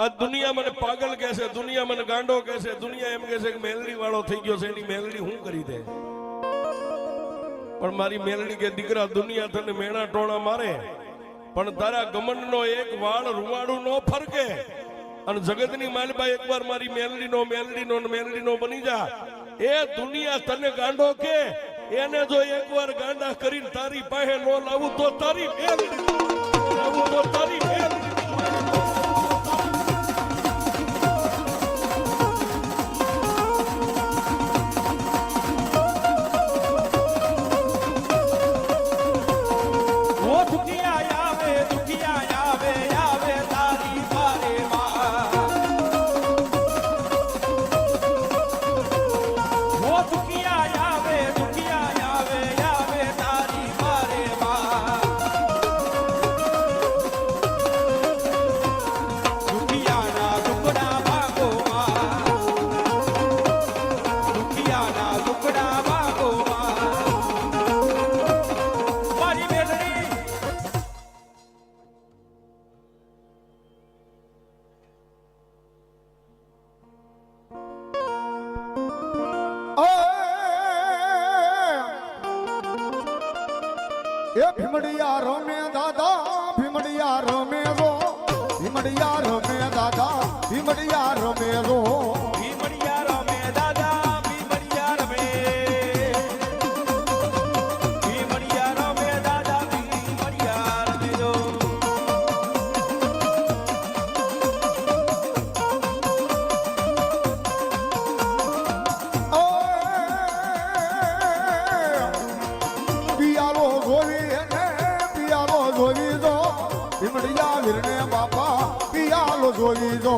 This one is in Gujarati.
આ દુનિયા મને પાગલ કહે છે, દુનિયા મને ગાંડો કહે છે, દુનિયા એમ કહે છે કે મેલડી વાળો થઈ ગયો છે, એની મેલડી હું કરી દે? પણ મારી મેલડી કે દીકરા, દુનિયા તને મેણા ટોણા મારે પણ તારા ગમનનો એક વાળ રૂવાડું નો ફરકે. અને જગતની માલબા એકવાર મારી મેલડીનો બની જા. એ દુનિયા તને ગાંડો કે એને જો એકવાર ગાંડા કરીને તારી પાસે નો લાવું તો તારી મેલડી લાવું તો તારી મેલડી. એ ભીમડિયા રમે દાદા, ભીમડિયા રમે રો, ભીમડિયા રમે દાદા, ભીમડિયા રમે રો, ભીમડિયા રમે દાદા, ભીમડિયા રમે, ભીમડિયા રમે દાદા, ભીમડિયા રમે રો. પિયાલો જોવી દો, ભીમડિયા વીરને બાપા પિયાલો જોવી દો.